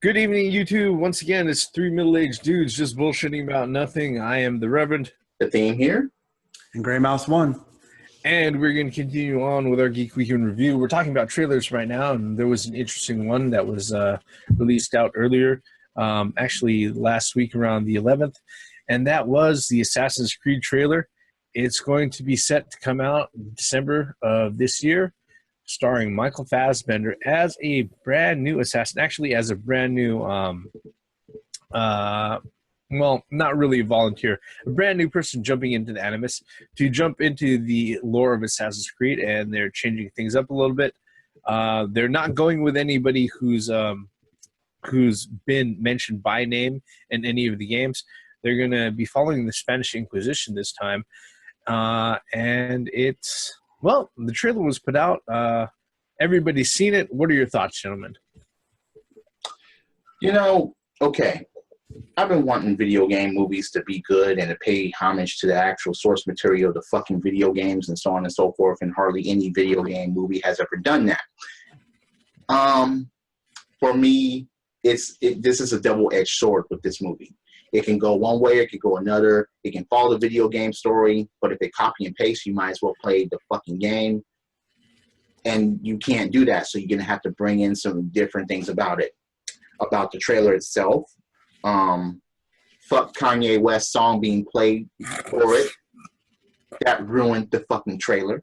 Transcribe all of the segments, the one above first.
Good evening, YouTube. Once again, it's three middle-aged dudes just bullshitting about nothing. I am the Reverend, The theme here. And Gray Mouse won. and we're going to continue on with our Geek Weekend review. We're talking about trailers right now, and there was an interesting one that was released out earlier, actually last week around the 11th, and that was the Assassin's Creed trailer. It's going to be set to come out in December of this year, starring Michael Fassbender as a brand new assassin, actually as a brand new, well, not really a volunteer, a brand new person jumping into the Animus to jump into the lore of Assassin's Creed, and they're changing things up a little bit. They're not going with anybody who's been mentioned by name in any of the games. They're going to be following the Spanish Inquisition this time, and it's... Well, the trailer was put out. Everybody's seen it. What are your thoughts, gentlemen? Okay. I've been wanting video game movies to be good and to pay homage to the actual source material, the fucking video games and so on and so forth, and hardly any video game movie has ever done that. For me, this is a double-edged sword with this movie. It can go one way, it can go another. It can follow the video game story, but if they copy and paste, you might as well play the fucking game. And you can't do that, so you're going to have to bring in some different things about it. About the trailer itself. Fuck Kanye West's song being played for it. That ruined the fucking trailer.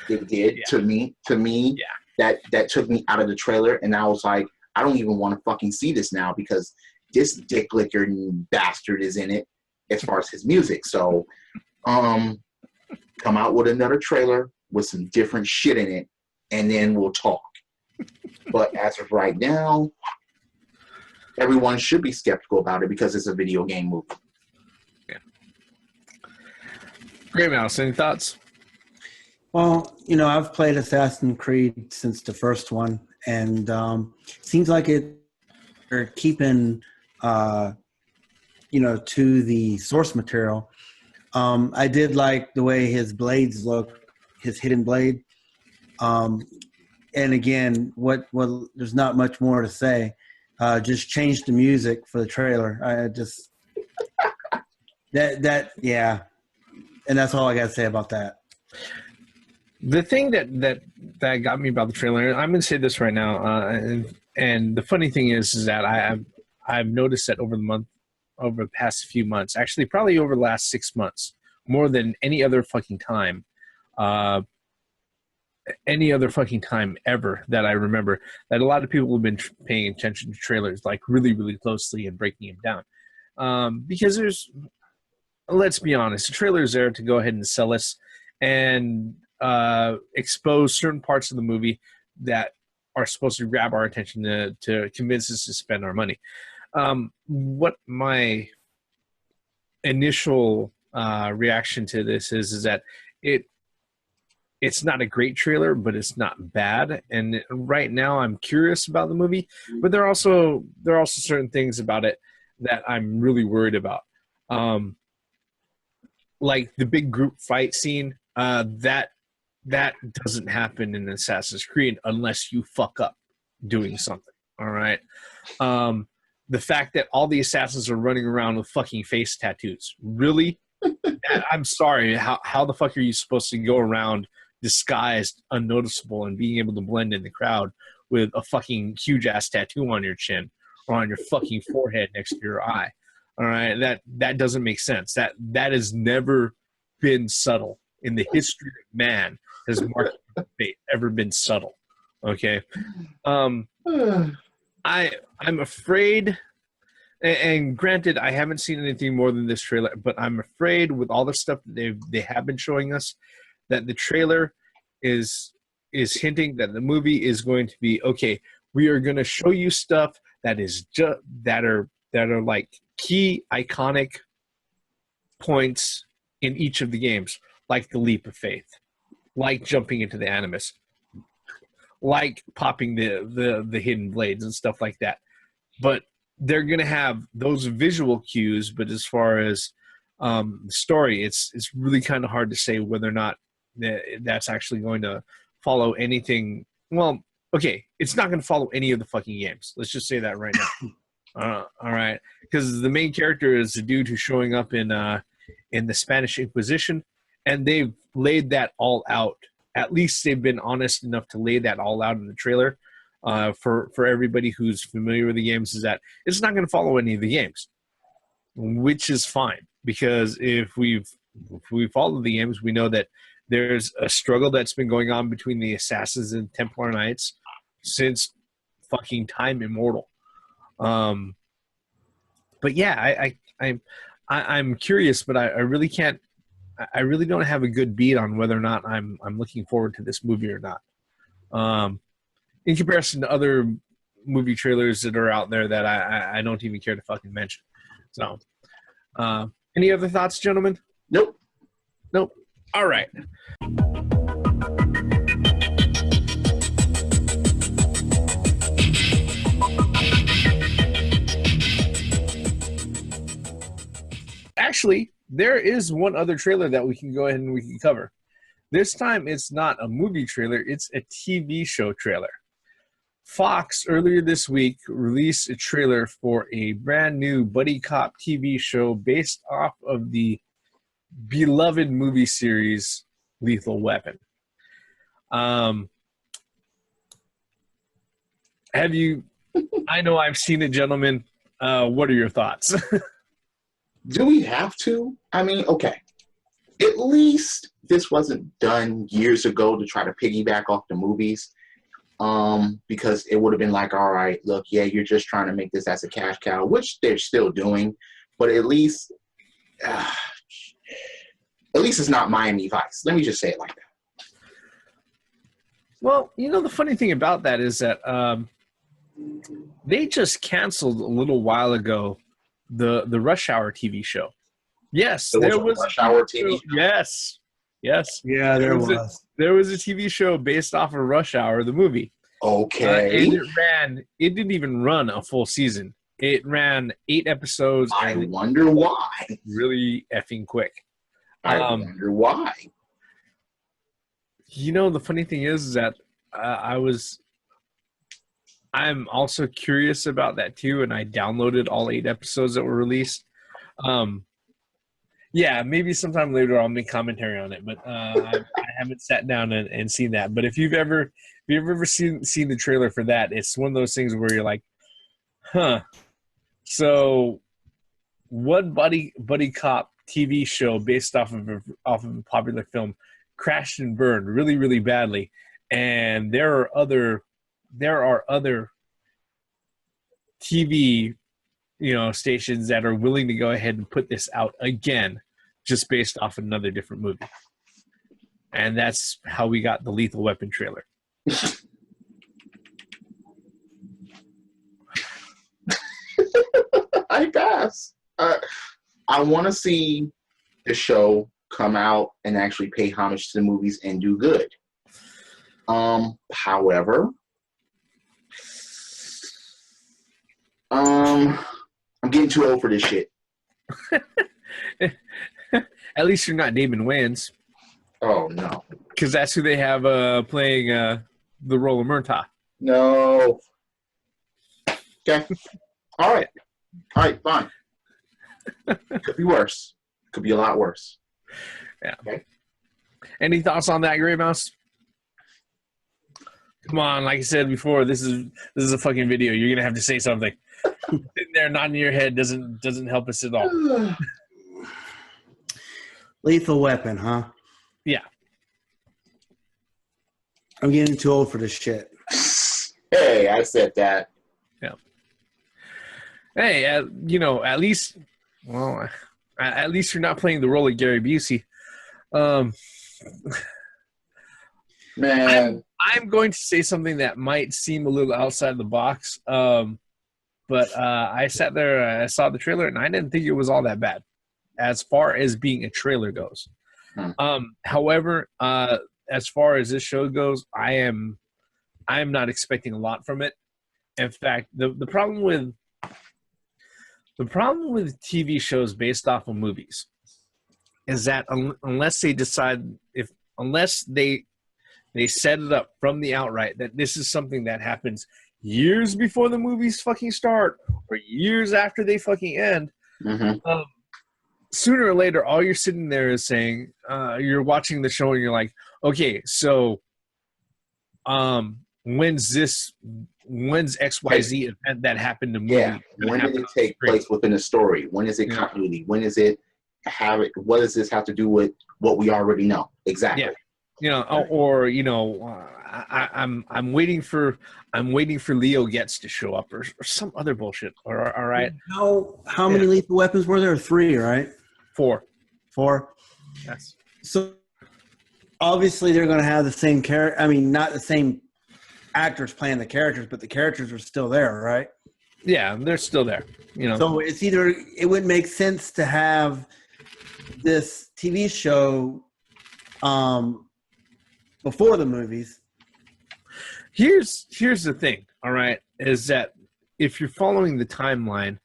It did, yeah. To me, yeah. That took me out of the trailer, and I was like, I don't even want to fucking see this now because this dick licker bastard is in it as far as his music. So, come out with another trailer with some different shit in it, and then we'll talk. But as of right now, everyone should be skeptical about it because it's a video game movie. Yeah. Gray Mouse, any thoughts? Well, I've played Assassin's Creed since the first one, and seems like they're keeping to the source material. I did like the way his blades look, his hidden blade. And again, what there's not much more to say. Just change the music for the trailer. I just yeah. And that's all I got to say about that. The thing that got me about the trailer, I'm going to say this right now, and the funny thing is that I've noticed that over the past few months, actually probably over the last 6 months, more than any other fucking time ever that I remember, that a lot of people have been paying attention to trailers like really, really closely and breaking them down. Because let's be honest, the trailer is there to go ahead and sell us and expose certain parts of the movie that are supposed to grab our attention to convince us to spend our money. What my initial reaction to this is that it's not a great trailer, but it's not bad. And right now I'm curious about the movie, but there are also certain things about it that I'm really worried about. Like the big group fight scene, that doesn't happen in Assassin's Creed unless you fuck up doing something. All right. The fact that all the assassins are running around with fucking face tattoos. Really? I'm sorry. How the fuck are you supposed to go around disguised, unnoticeable, and being able to blend in the crowd with a fucking huge ass tattoo on your chin or on your fucking forehead next to your eye? All right, that doesn't make sense. That has never been subtle in the history of man. Has marketing ever been subtle? Okay, I'm afraid. And granted, I haven't seen anything more than this trailer, but I'm afraid with all the stuff that they have been showing us, that the trailer is hinting that the movie is going to be okay. We are going to show you stuff that is that are like key iconic points in each of the games, like the leap of faith, like jumping into the Animus, like popping the hidden blades and stuff like that. But they're going to have those visual cues, but as far as the story, it's really kind of hard to say whether or not that's actually going to follow anything. Well, okay, it's not going to follow any of the fucking games. Let's just say that right now. All right, because the main character is a dude who's showing up in the Spanish Inquisition, and they've laid that all out. At least they've been honest enough to lay that all out in the trailer. For everybody who's familiar with the games, is that it's not going to follow any of the games, which is fine, because if we follow the games, we know that there's a struggle that's been going on between the Assassins and Templar Knights since fucking time immortal. But yeah, I'm curious, but I really can't. I really don't have a good beat on whether or not I'm looking forward to this movie or not. In comparison to other movie trailers that are out there that I don't even care to fucking mention. So, any other thoughts, gentlemen? Nope. All right. Actually, there is one other trailer that we can go ahead and we can cover. This time, it's not a movie trailer; it's a TV show trailer. Fox earlier this week released a trailer for a brand new buddy cop TV show based off of the beloved movie series Lethal Weapon. Have you? I know I've seen it, gentlemen. What are your thoughts? Do we have to? I mean, okay. At least this wasn't done years ago to try to piggyback off the movies. Because it would have been like, all right, look, yeah, you're just trying to make this as a cash cow, which they're still doing, but at least it's not Miami Vice. Let me just say it like that. Well, the funny thing about that is that they just canceled a little while ago the Rush Hour TV show. Yes, there was a Rush Hour TV show. Yes. Yeah, there was. There was a TV show based off of Rush Hour, the movie. Okay. And it didn't even run a full season. It ran 8 episodes. I wonder why. Really effing quick. I wonder why. The funny thing is that I'm also curious about that too, and I downloaded all 8 episodes that were released. Yeah, maybe sometime later I'll make commentary on it, but I haven't sat down and seen that. But if you've ever seen the trailer for that, it's one of those things where you're like, huh. So, what buddy cop TV show based off of a popular film crashed and burned really, really badly, and there are other TV stations that are willing to go ahead and put this out again, just based off another different movie. And that's how we got the Lethal Weapon trailer. I pass. I want to see the show come out and actually pay homage to the movies and do good. However, I'm getting too old for this shit. At least you're not Damon Wayans. Oh, no. Because that's who they have playing the role of Murtaugh. No. Okay. All right, fine. Could be worse. Could be a lot worse. Yeah. Okay. Any thoughts on that, Gray Mouse? Come on, like I said before, this is a fucking video. You're gonna have to say something. Sitting there nodding your head doesn't help us at all. Lethal Weapon, huh? Yeah. I'm getting too old for this shit. Hey, I said that. Yeah. Hey, at least you're not playing the role of Gary Busey. Man. I'm going to say something that might seem a little outside the box, but I sat there, I saw the trailer, and I didn't think it was all that bad as far as being a trailer goes. However, as far as this show goes, I am not expecting a lot from it. In fact, the problem with TV shows based off of movies is that unless they They set it up from the outright that this is something that happens years before the movies fucking start or years after they fucking end. Mm-hmm. Sooner or later, all you're sitting there is saying, you're watching the show and you're like, okay, so when's XYZ event that happened in the movie? Yeah. When did it take place within the story? When is it continuity? When is it what does this have to do with what we already know? Exactly. Yeah. You know, or you know, I'm waiting for Leo Getz to show up or some other bullshit. All right. How many lethal weapons were there? 3, right? 4. Yes. So obviously they're going to have the same character. I mean, not the same actors playing the characters, but the characters are still there, right? Yeah, they're still there. You know. So it's either it would make sense to have this TV show before the movies. Here's the thing, all right, is that if you're following the timeline,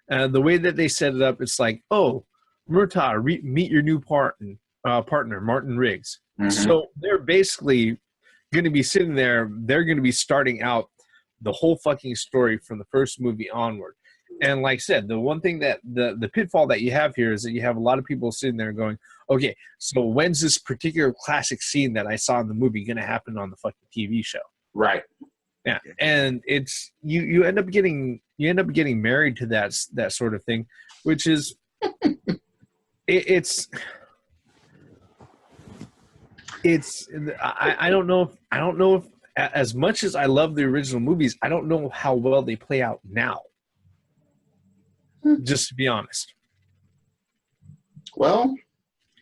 the way that they set it up, it's like, oh, Murtaugh, meet your new partner, Martin Riggs. Mm-hmm. So they're basically going to be sitting there. They're going to be starting out the whole fucking story from the first movie onward. And like I said, the one thing that the pitfall that you have here is that you have a lot of people sitting there going, okay, so when's this particular classic scene that I saw in the movie going to happen on the fucking TV show? Right. Yeah. And it's you end up getting married to that sort of thing, which is it's I don't know if as much as I love the original movies, I don't know how well they play out now. Just to be honest. Well,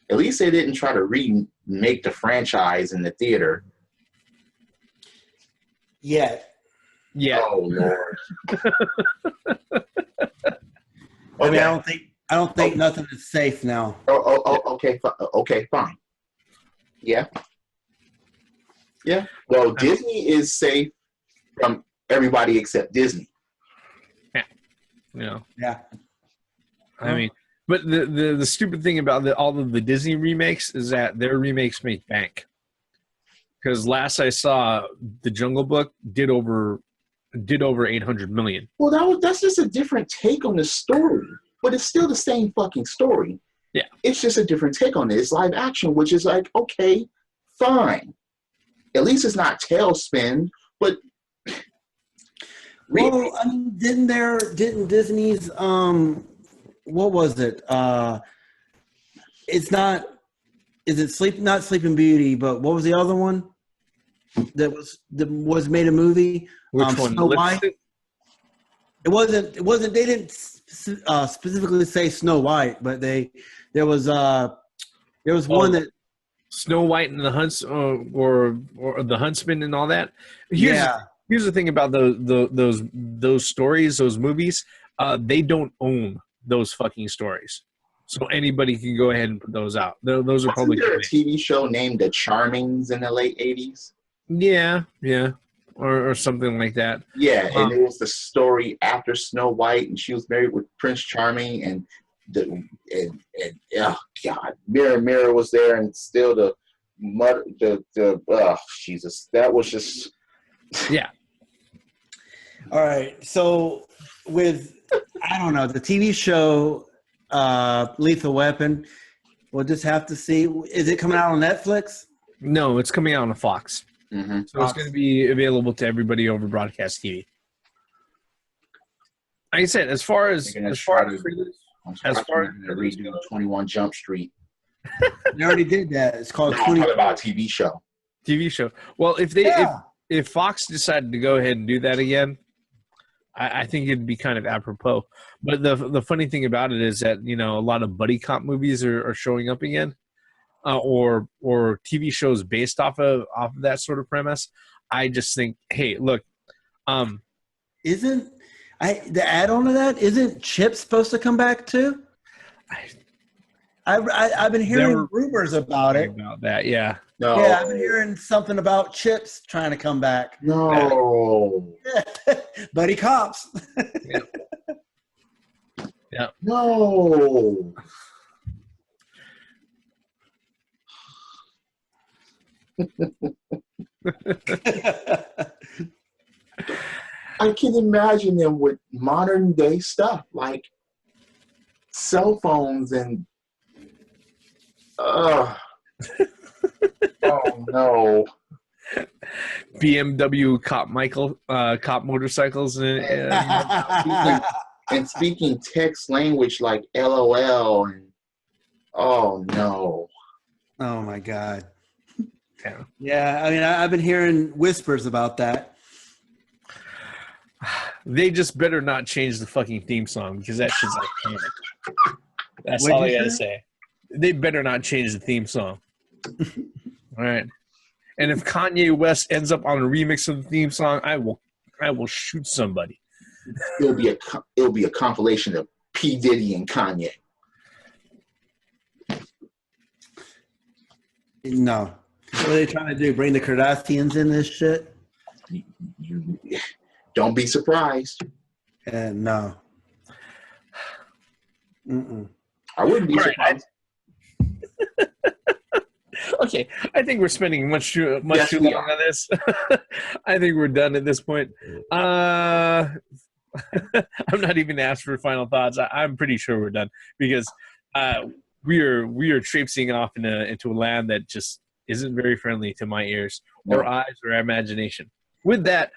at least they didn't try to remake the franchise in the theater. Yeah. Oh Lord. I mean, I don't think nothing is safe now. Okay, fine. Yeah. Well, Disney is safe from everybody except Disney. Yeah. I mean, but the stupid thing about all of the Disney remakes is that their remakes make bank. Because last I saw, The Jungle Book did over 800 million. Well, that's just a different take on the story, but it's still the same fucking story. Yeah, it's just a different take on it. It's live action, which is like, okay, fine. At least it's not Tailspin, but. Well, I mean, didn't Disney's what was it? It's not. Is it not Sleeping Beauty? But what was the other one that was made a movie? Which one? Snow White. It wasn't. They didn't specifically say Snow White, but there was one that Snow White and the Hunts or the Huntsman and all that. Here's the thing about those stories, those movies. They don't own those fucking stories, so anybody can go ahead and put those out. Those are probably. Wasn't there a TV show named The Charmings in the late 80s? Yeah, or something like that. Yeah, and it was the story after Snow White, and she was married with Prince Charming, and oh God, Mirror was there, and still the mother, Jesus, that was just. Yeah. All right. So with, I don't know, the TV show Lethal Weapon, we'll just have to see. Is it coming out on Netflix? No, it's coming out on Fox. Mm-hmm. So it's going to be available to everybody over broadcast TV. Like I said, as far as redo 21 Jump Street. They already did that. It's called. I'm talking about a TV show. TV show. Well, if Fox decided to go ahead and do that again, I think it'd be kind of apropos. But the funny thing about it is that, you know, a lot of buddy cop movies are showing up again, or TV shows based off of that sort of premise. I just think, hey, look, isn't the add-on to that? Isn't Chip supposed to come back too? I've been hearing rumors about it. About that, yeah. No. Yeah, I've been hearing something about Chips trying to come back. No. Buddy cops. Yeah. No. I can imagine them with modern day stuff like cell phones and oh no. BMW cop motorcycles And speaking text language like LOL and oh no. Oh my God. Yeah. Yeah, I mean, I've been hearing whispers about that. They just better not change the fucking theme song because that shit's iconic. That's What'd all I you gotta say? say. They better not change the theme song. All right. And if Kanye West ends up on a remix of the theme song, I will shoot somebody. It'll be a compilation of P. Diddy and Kanye. No. What are they trying to do? Bring the Kardashians in this shit? You don't be surprised. And no. Mm-mm. I wouldn't be All right, surprised. Okay, I think we're spending much too Yes, long we are. on this. I think we're done at this point. I'm not even asked for final thoughts. I'm pretty sure we're done because we are traipsing off into a land that just isn't very friendly to my ears or No. eyes or imagination. With that,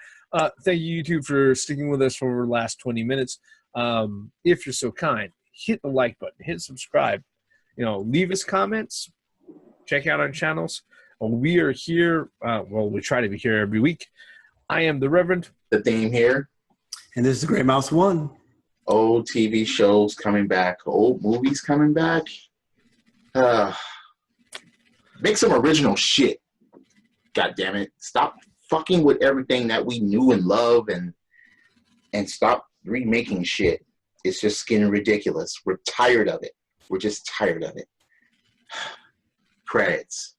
thank you YouTube for sticking with us for the last 20 minutes. If you're so kind, hit the like button, hit subscribe. Leave us comments. Check out our channels. We are here. We try to be here every week. I am the Reverend. The theme here. And this is Great Mouse 1. Old TV shows coming back. Old movies coming back. Make some original shit. God damn it. Stop fucking with everything that we knew and love and stop remaking shit. It's just getting ridiculous. We're tired of it. We're just tired of it. Credits.